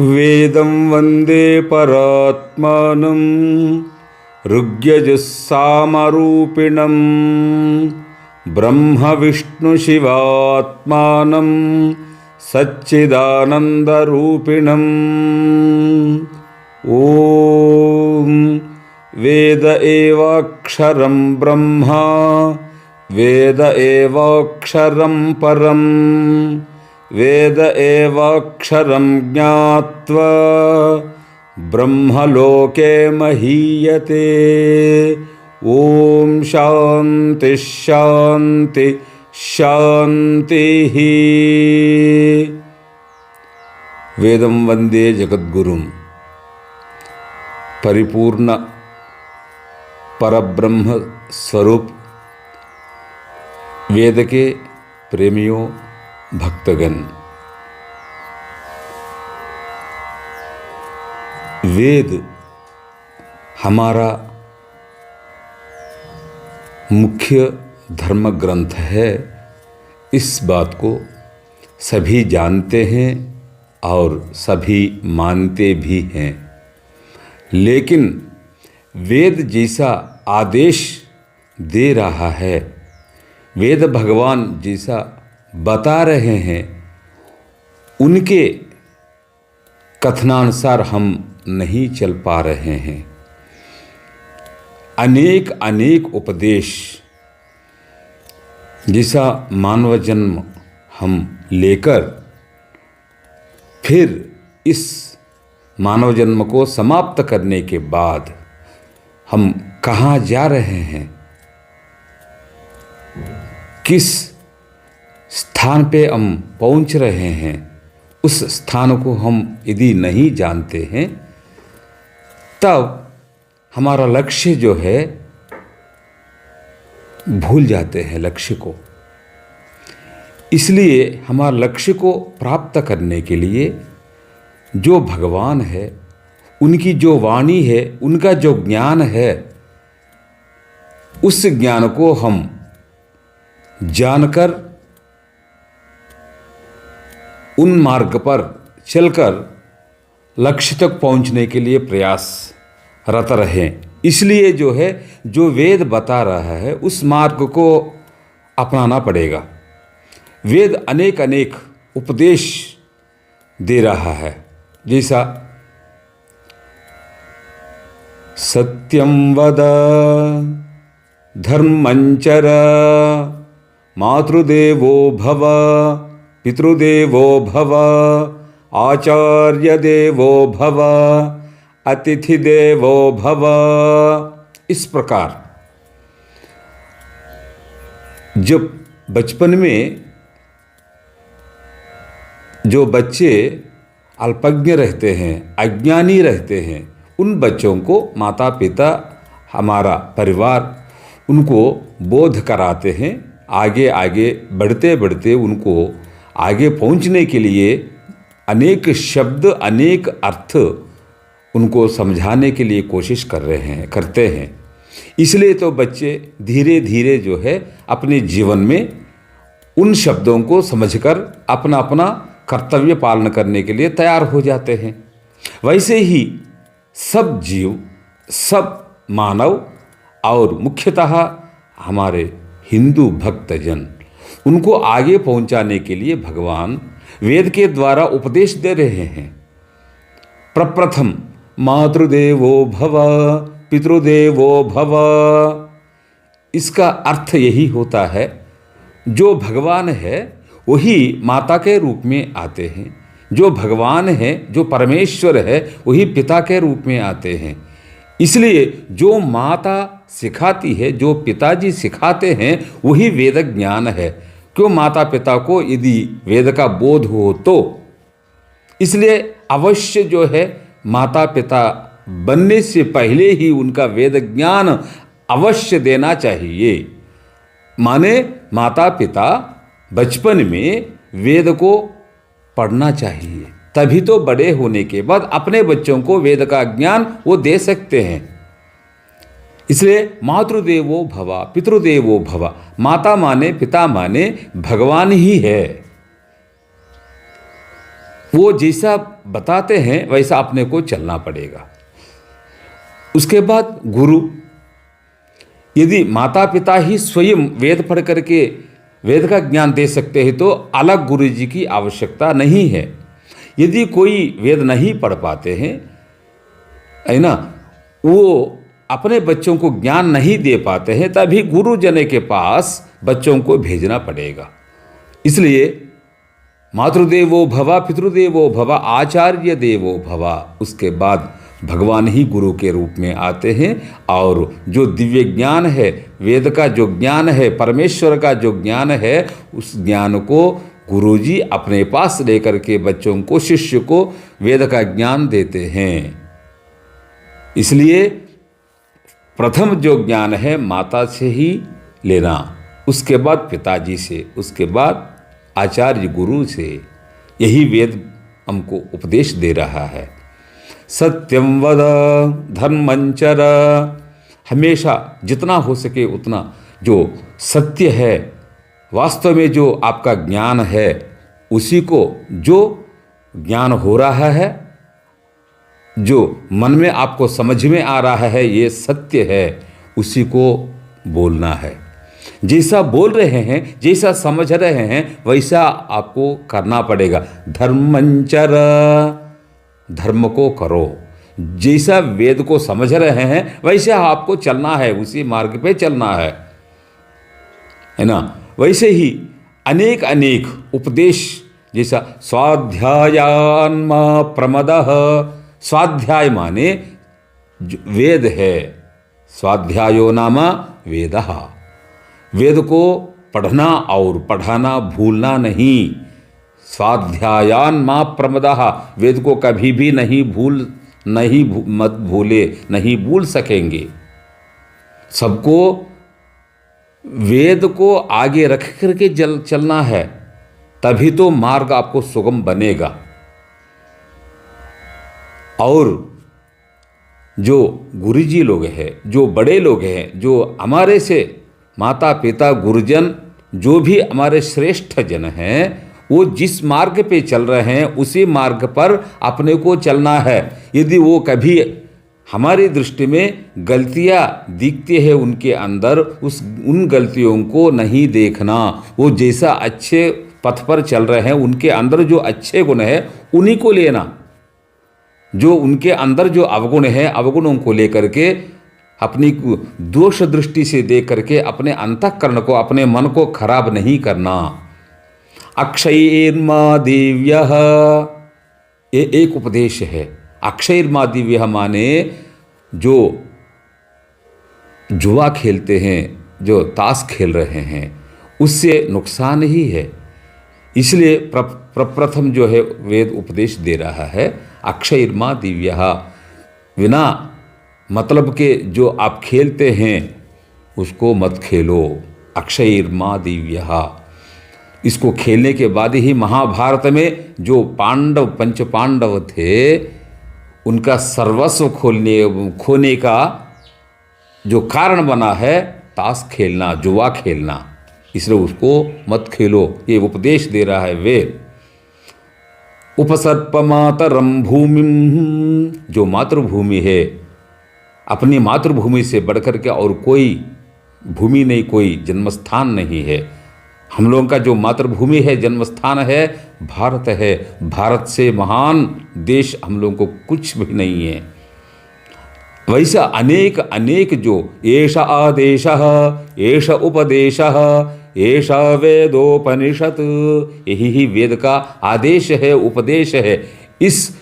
वेदं वन्दे परात्मानं ऋग्यजुस्सामरूपिणं ब्रह्मविष्णुशिवात्मानं सच्चिदानन्दरूपिणम्। ॐ वेद एवाक्षरं ब्रह्मा वेद एवाक्षरं परम् वेद एवाक्षरं ज्ञात्वा ब्रह्मलोके महीयते। ॐ शान्ति शान्ति शान्तिः। वेदं वन्दे जगद्गुरुं। परिपूर्ण परब्रह्म स्वरूप वेद के प्रेमियों, भक्तगण, वेद हमारा मुख्य धर्म ग्रंथ है। इस बात को सभी जानते हैं और सभी मानते भी हैं, लेकिन वेद जैसा आदेश दे रहा है, वेद भगवान जैसा बता रहे हैं, उनके कथनानुसार हम नहीं चल पा रहे हैं। अनेक अनेक उपदेश जैसा मानव जन्म हम लेकर फिर इस मानव जन्म को समाप्त करने के बाद हम कहाँ जा रहे हैं, किस स्थान पे हम पहुंच रहे हैं, उस स्थान को हम यदि नहीं जानते हैं तब हमारा लक्ष्य जो है भूल जाते हैं लक्ष्य को। इसलिए हमारे लक्ष्य को प्राप्त करने के लिए जो भगवान है, उनकी जो वाणी है, उनका जो ज्ञान है, उस ज्ञान को हम जानकर उन मार्ग पर चलकर लक्ष्य तक पहुंचने के लिए प्रयासरत रहें। इसलिए जो है, जो वेद बता रहा है उस मार्ग को अपनाना पड़ेगा। वेद अनेक अनेक उपदेश दे रहा है, जैसा सत्यं वद धर्मं चर मातृदेवो भव पितृदेवो भव आचार्य देवो भव अतिथि देवो भव। इस प्रकार जब बचपन में जो बच्चे अल्पज्ञ रहते हैं, अज्ञानी रहते हैं, उन बच्चों को माता पिता, हमारा परिवार उनको बोध कराते हैं। आगे आगे बढ़ते बढ़ते उनको आगे पहुंचने के लिए अनेक शब्द, अनेक अर्थ उनको समझाने के लिए कोशिश करते हैं। इसलिए तो बच्चे धीरे धीरे जो है अपने जीवन में उन शब्दों को समझकर अपना अपना कर्तव्य पालन करने के लिए तैयार हो जाते हैं। वैसे ही सब जीव, सब मानव और मुख्यतः हमारे हिंदू भक्तजन, उनको आगे पहुंचाने के लिए भगवान वेद के द्वारा उपदेश दे रहे हैं। प्रप्रथम मातृदेवो भव पितृदेवो भव। इसका अर्थ यही होता है, जो भगवान है वही माता के रूप में आते हैं, जो भगवान है, जो परमेश्वर है, वही पिता के रूप में आते हैं। इसलिए जो माता सिखाती है, जो पिताजी सिखाते हैं, वही वेद ज्ञान है। क्यों? माता पिता को यदि वेद का बोध हो तो इसलिए अवश्य जो है माता पिता बनने से पहले ही उनका वेद ज्ञान अवश्य देना चाहिए। माने माता पिता बचपन में वेद को पढ़ना चाहिए, तभी तो बड़े होने के बाद अपने बच्चों को वेद का ज्ञान वो दे सकते हैं। इसलिए मातृदेवो भव पितृदेवो भव, माता माने पिता माने भगवान ही है। वो जैसा बताते हैं वैसा अपने को चलना पड़ेगा। उसके बाद गुरु, यदि माता पिता ही स्वयं वेद पढ़ करके वेद का ज्ञान दे सकते हैं तो अलग गुरु जी की आवश्यकता नहीं है। यदि कोई वेद नहीं पढ़ पाते हैं, है ना, वो अपने बच्चों को ज्ञान नहीं दे पाते हैं, तभी गुरुजन के पास बच्चों को भेजना पड़ेगा। इसलिए मातृदेवो भव, पितृदेवो भव, आचार्य देवो भव, उसके बाद भगवान ही गुरु के रूप में आते हैं। और जो दिव्य ज्ञान है, वेद का जो ज्ञान है, परमेश्वर का जो ज्ञान है, उस ज्ञान को गुरुजी अपने पास लेकर के बच्चों को, शिष्य को वेद का ज्ञान देते हैं। इसलिए प्रथम जो ज्ञान है माता से ही लेना, उसके बाद पिताजी से, उसके बाद आचार्य गुरु से। यही वेद हमको उपदेश दे रहा है। सत्यम वद धर्मं चर, हमेशा जितना हो सके उतना जो सत्य है, वास्तव में जो आपका ज्ञान है, उसी को, जो ज्ञान हो रहा है, जो मन में आपको समझ में आ रहा है ये सत्य है, उसी को बोलना है। जैसा बोल रहे हैं, जैसा समझ रहे हैं, वैसा आपको करना पड़ेगा। धर्मंचर, धर्म को करो। जैसा वेद को समझ रहे हैं वैसे आपको चलना है, उसी मार्ग पे चलना है ना। वैसे ही अनेक अनेक उपदेश, जैसा स्वाध्यायान्मा प्रमदः, स्वाध्याय माने वेद है, स्वाध्यायो नाम वेदः, वेद को पढ़ना और पढ़ाना भूलना नहीं। स्वाध्यायान मा प्रमदः, वेद को कभी भी मत भूले, नहीं भूल सकेंगे। सबको वेद को आगे रख करके चलना है, तभी तो मार्ग आपको सुगम बनेगा। और जो गुरुजी लोग हैं, जो बड़े लोग हैं, जो हमारे से माता पिता गुरुजन, जो भी हमारे श्रेष्ठ जन हैं, वो जिस मार्ग पे चल रहे हैं उसी मार्ग पर अपने को चलना है। यदि वो कभी हमारी दृष्टि में गलतियां दिखती है उनके अंदर, उन गलतियों को नहीं देखना। वो जैसा अच्छे पथ पर चल रहे हैं, उनके अंदर जो अच्छे गुण है उन्हीं को लेना। जो उनके अंदर जो अवगुण है, अवगुणों को लेकर के अपनी दोष दृष्टि से देख करके अपने अंतःकरण को, अपने मन को खराब नहीं करना। अक्षयर्मा दिव्यः, ये एक उपदेश है। अक्षयर्मा दिव्यः माने जो जुआ खेलते हैं, जो ताश खेल रहे हैं, उससे नुकसान ही है। इसलिए प्रथम जो है वेद उपदेश दे रहा है, अक्षयर्मा दिव्यः, बिना मतलब के जो आप खेलते हैं उसको मत खेलो। अक्षयर्मा दिव्यः, इसको खेलने के बाद ही महाभारत में जो पांडव, पंच पांडव थे, उनका सर्वस्व खोने का जो कारण बना है ताश खेलना, जुआ खेलना। इसलिए उसको मत खेलो, ये उपदेश दे रहा है वेद। उपसर्प मातरम भूमिम, जो मातृभूमि है, अपनी मातृभूमि से बढ़कर के और कोई भूमि नहीं, कोई जन्मस्थान नहीं है। हम लोगों का जो मातृभूमि है, जन्मस्थान है, भारत है। भारत से महान देश हम लोगों को कुछ भी नहीं है। वैसा अनेक अनेक जो एष आदेशः, एष उपदेशः, एष वेदोपनिषद, यही ही वेद का आदेश है, उपदेश है। इस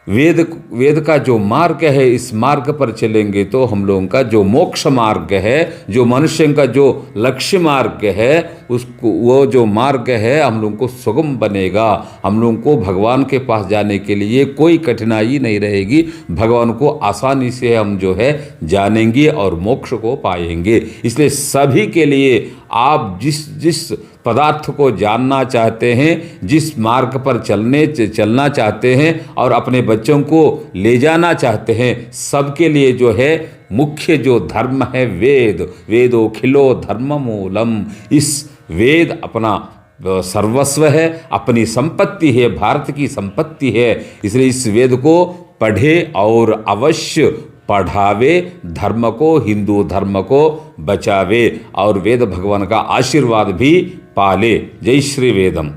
वेद का जो मार्ग है, इस मार्ग पर चलेंगे तो हम लोगों का जो मोक्ष मार्ग है, जो मनुष्य का जो लक्ष्य मार्ग है, उसको, वो जो मार्ग है हम लोगों को सुगम बनेगा। हम लोगों को भगवान के पास जाने के लिए कोई कठिनाई नहीं रहेगी। भगवान को आसानी से हम जो है जानेंगे और मोक्ष को पाएंगे। इसलिए सभी के लिए आप जिस पदार्थ को जानना चाहते हैं, जिस मार्ग पर चलना चाहते हैं और अपने बच्चों को ले जाना चाहते हैं, सबके लिए जो है मुख्य जो धर्म है वेद। वेदोखिलो धर्म मूलम। इस वेद अपना सर्वस्व है, अपनी संपत्ति है, भारत की संपत्ति है। इसलिए इस वेद को पढ़े और अवश्य पढ़ावे, धर्म को, हिंदू धर्म को बचावे और वेद भगवान का आशीर्वाद भी पाले। जय श्री वेदम।